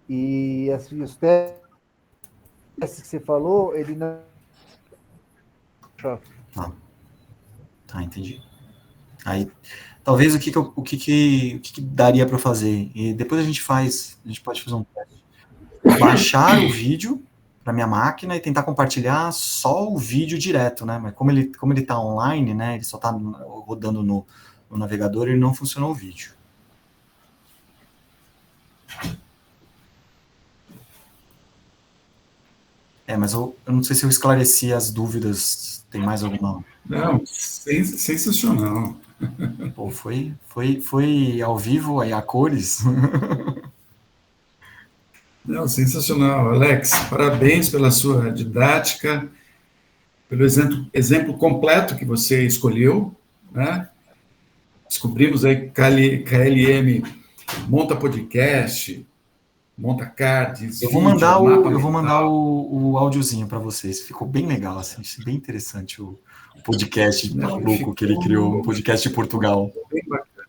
E os testes que você falou, ele não. Tá, entendi. Aí, talvez o que daria para fazer? E depois a gente pode fazer um teste. Baixar o vídeo para minha máquina e tentar compartilhar só o vídeo direto, né? Mas como ele tá online, né? Ele só tá rodando no navegador e não funcionou o vídeo. Mas eu não sei se eu esclareci as dúvidas. Tem mais alguma? Não, sensacional. Pô, foi ao vivo, aí a cores. Não, sensacional. Alex, parabéns pela sua didática, pelo exemplo completo que você escolheu, né? Descobrimos aí que KLM monta podcast, monta cards. Eu vou mandar o áudiozinho para vocês. Ficou bem legal, assim, bem interessante o podcast maluco que ele criou, um podcast de Portugal. Bem bacana.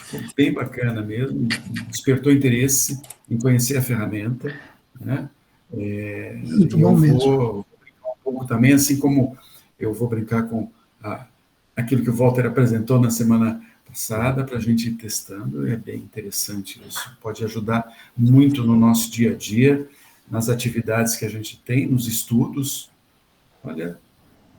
Ficou bem bacana mesmo. Despertou interesse em conhecer a ferramenta, né? Muito bom mesmo. Vou brincar um pouco também, assim como eu vou brincar com aquilo que o Walter apresentou na semana passada, para a gente ir testando. É bem interessante isso. Pode ajudar muito no nosso dia a dia, nas atividades que a gente tem, nos estudos. Olha,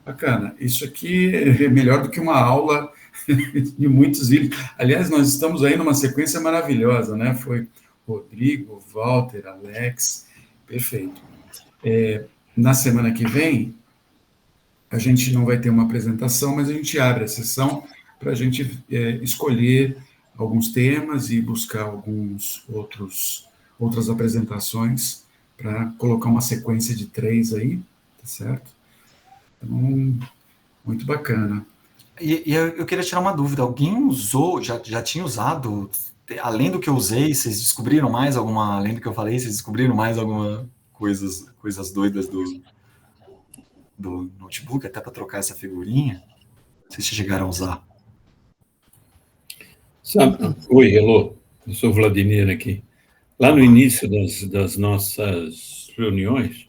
bacana. Isso aqui é melhor do que uma aula de muitos vídeos. Aliás, nós estamos aí numa sequência maravilhosa, né? Foi Rodrigo, Walter, Alex, perfeito. Na semana que vem, a gente não vai ter uma apresentação, mas a gente abre a sessão para a gente escolher alguns temas e buscar outras apresentações para colocar uma sequência de 3 aí, tá certo? Então, muito bacana. E eu queria tirar uma dúvida. Alguém usou, já tinha usado, além do que eu usei, vocês descobriram mais alguma, além do que eu falei, vocês descobriram mais alguma coisas doidas do notebook, até para trocar essa figurinha? Vocês chegaram a usar? Oi, hello, eu sou o Vladimir aqui. Lá no início das nossas reuniões,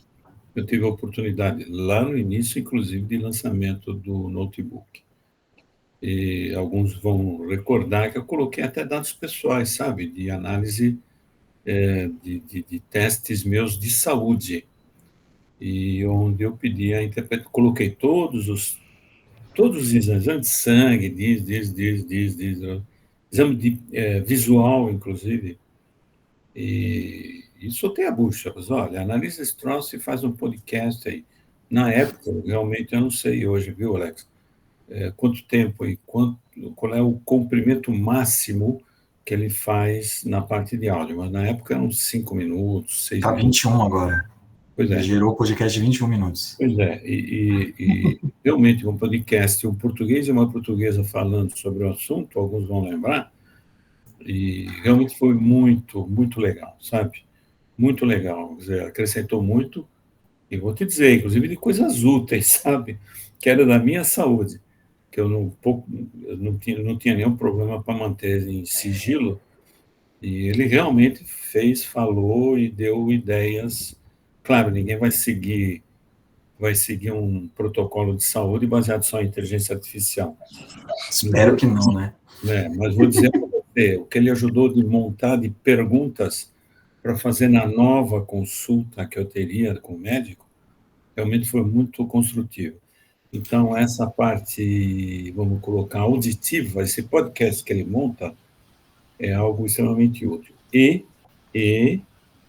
eu tive a oportunidade, lá no início, inclusive, de lançamento do notebook. E alguns vão recordar que eu coloquei até dados pessoais, sabe, de análise de testes meus de saúde, e onde eu pedi a interpretação, coloquei todos os exames de sangue, exame de visual, inclusive, e soltei a bucha, mas olha, analisa esse troço e faz um podcast aí. Na época, realmente, eu não sei hoje, viu, Alex? Quanto tempo e qual é o comprimento máximo que ele faz na parte de áudio, mas na época eram 5 minutos, 6 minutos. 21 agora. Pois é. Ele gerou o podcast de 21 minutos. Pois é, e realmente um podcast, um português e uma portuguesa falando sobre o assunto, alguns vão lembrar, e realmente foi muito, muito legal, sabe? Muito legal, quer dizer, acrescentou muito E vou te dizer, inclusive de coisas úteis, sabe? Que era da minha saúde, que eu não tinha nenhum problema para manter em sigilo, e ele realmente fez, falou e deu ideias. Claro, ninguém vai seguir um protocolo de saúde baseado só em inteligência artificial. Espero que não, né? Mas vou dizer para você, o que ele ajudou de montar de perguntas para fazer na nova consulta que eu teria com o médico, realmente foi muito construtivo. Então, essa parte, vamos colocar, auditiva, esse podcast que ele monta, é algo extremamente útil. E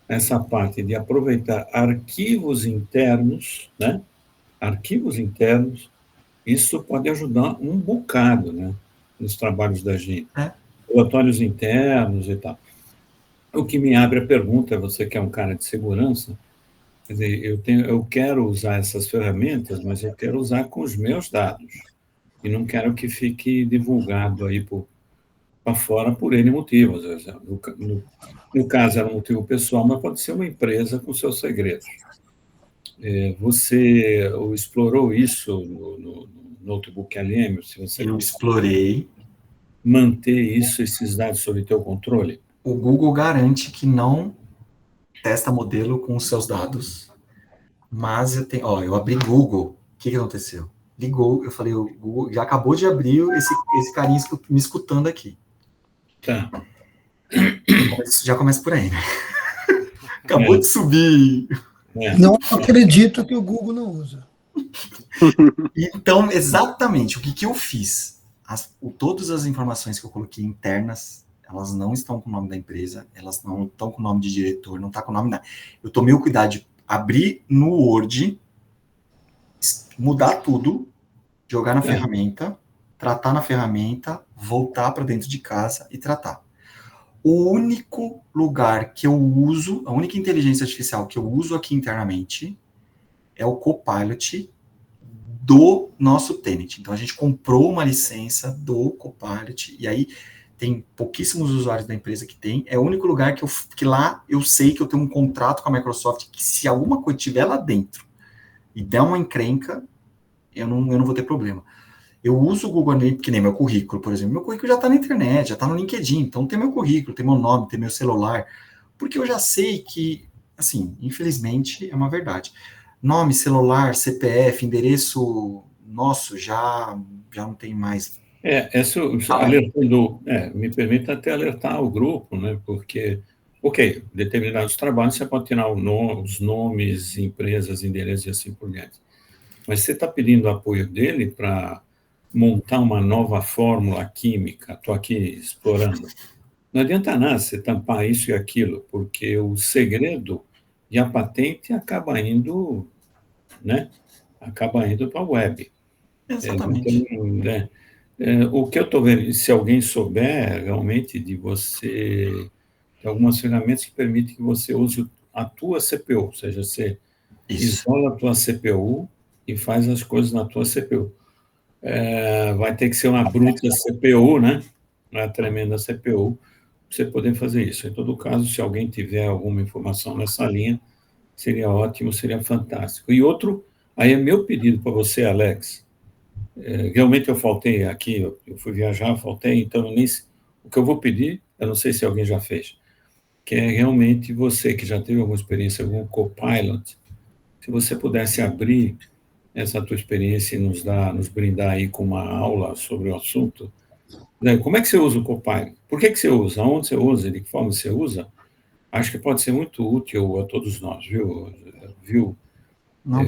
essa parte de aproveitar arquivos internos, né? Arquivos internos, isso pode ajudar um bocado, né? Nos trabalhos da gente. Relatórios internos e tal. O que me abre a pergunta, você que é um cara de segurança, quer dizer, eu quero usar essas ferramentas, mas eu quero usar com os meus dados. E não quero que fique divulgado aí para fora por N motivos. No caso, era um motivo pessoal, mas pode ser uma empresa com seus segredos. Você explorou isso no Notebook LM? Se você Eu explorei. Manter esses dados sob teu controle? O Google garante que não testa modelo com os seus dados, mas eu abri Google, o que aconteceu? Ligou, eu falei, o Google já acabou de abrir esse carinha me escutando aqui. Tá. Já começa por aí, né? Acabou de subir. Não acredito que o Google não usa. Então, exatamente, o que eu fiz? Todas as informações que eu coloquei internas, elas não estão com o nome da empresa, elas não estão com o nome de diretor, não está com o nome nada. Eu tomei o cuidado de abrir no Word, mudar tudo, jogar na ferramenta, tratar na ferramenta, voltar para dentro de casa e tratar. O único lugar que eu uso, a única inteligência artificial que eu uso aqui internamente é o Copilot do nosso tenant. Então, a gente comprou uma licença do Copilot, e aí tem pouquíssimos usuários da empresa que tem. É o único lugar que lá eu sei que eu tenho um contrato com a Microsoft, que se alguma coisa estiver lá dentro e der uma encrenca, eu não vou ter problema. Eu uso o Google Analytics, que nem meu currículo, por exemplo. Meu currículo já está na internet, já está no LinkedIn. Então, tem meu currículo, tem meu nome, tem meu celular. Porque eu já sei que, assim, infelizmente, é uma verdade. Nome, celular, CPF, endereço nosso, já não tem mais. Me permite até alertar o grupo, né? Porque, ok, determinados trabalhos você pode tirar os nomes, empresas, endereços e assim por diante. Mas você está pedindo apoio dele para montar uma nova fórmula química, estou aqui explorando. Não adianta nada você tampar isso e aquilo, porque o segredo e a patente acaba indo, né? Acaba indo para a web. Exatamente. O que eu estou vendo, se alguém souber realmente de algumas ferramentas que permitem que você use a tua CPU, ou seja, você isola a tua CPU e faz as coisas na tua CPU. Vai ter que ser uma bruta CPU, né? Uma tremenda CPU, para você poder fazer isso. Em todo caso, se alguém tiver alguma informação nessa linha, seria ótimo, seria fantástico. E outro, aí é meu pedido para você, Alex. Realmente eu faltei aqui, eu fui viajar, faltei, então o que eu vou pedir, eu não sei se alguém já fez, que é realmente você que já teve alguma experiência, algum Copilot, se você pudesse abrir essa tua experiência e nos brindar aí com uma aula sobre o assunto. Como é que você usa o Copilot? Por que você usa? Onde você usa? De que forma você usa? Acho que pode ser muito útil a todos nós, viu?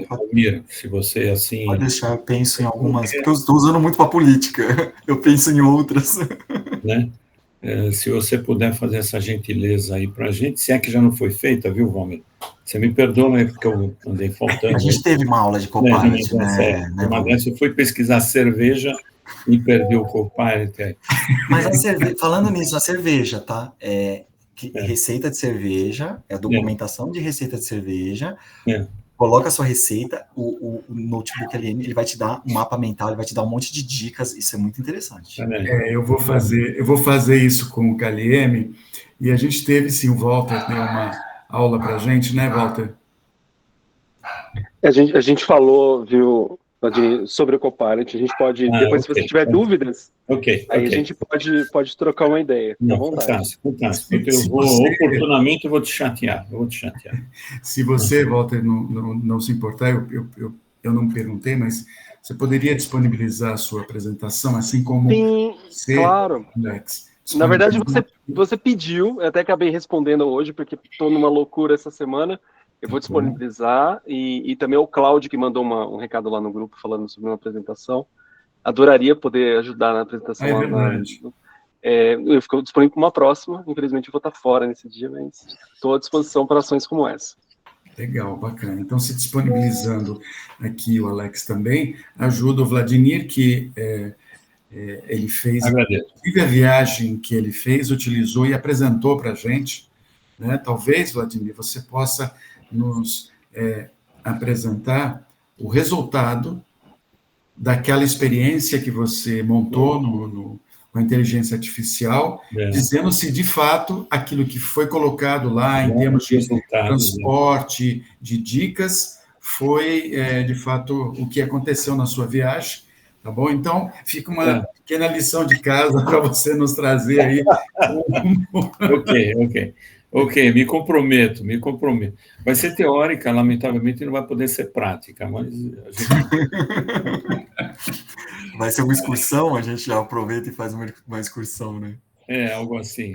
Almir, se você assim... Pode deixar, eu penso em algumas, porque eu estou usando muito para política, eu penso em outras. Né? Se você puder fazer essa gentileza aí para a gente, se é que já não foi feita, viu, Valmir? Você me perdoa, né, porque eu andei faltando. A gente teve uma aula de Copilot, né? Eu fui pesquisar cerveja e perdi o Copilot. Mas falando nisso, a cerveja, tá? Receita de cerveja, a documentação de receita de cerveja, coloca a sua receita, o Notebook LM, ele vai te dar um mapa mental, ele vai te dar um monte de dicas, isso é muito interessante. Eu vou fazer isso com o KLM, e a gente teve, sim, o Walter deu uma aula para a gente, né, Walter? A gente falou, viu, Vladimir, sobre o Copilot. A gente pode, depois, se você tiver dúvidas, aí a gente pode trocar uma ideia. Fica à vontade. Fantástico. Oportunamente eu vou te chatear. Se você, Walter, não se importar, eu não perguntei, mas você poderia disponibilizar a sua apresentação, assim como Sim, você, claro. Alex? Na verdade, você pediu, eu até acabei respondendo hoje, porque estou numa loucura essa semana. Eu vou disponibilizar, e também o Cláudio, que mandou um recado lá no grupo falando sobre uma apresentação. Adoraria poder ajudar na apresentação. É verdade. Eu fico disponível para uma próxima. Infelizmente, eu vou estar fora nesse dia, mas estou à disposição para ações como essa. Legal, bacana. Então, se disponibilizando aqui o Alex também, ajuda o Vladimir, que ele fez, inclusive a viagem que ele fez, utilizou e apresentou para a gente, né? Talvez, Vladimir, você possa nos apresentar o resultado daquela experiência que você montou com a inteligência artificial, dizendo se de fato aquilo que foi colocado lá em termos de transporte, de dicas, foi de fato o que aconteceu na sua viagem, tá bom? Então, fica uma pequena lição de casa para você nos trazer aí. Ok, me comprometo. Vai ser teórica, lamentavelmente não vai poder ser prática, mas vai ser uma excursão, a gente já aproveita e faz uma excursão, né? Algo assim.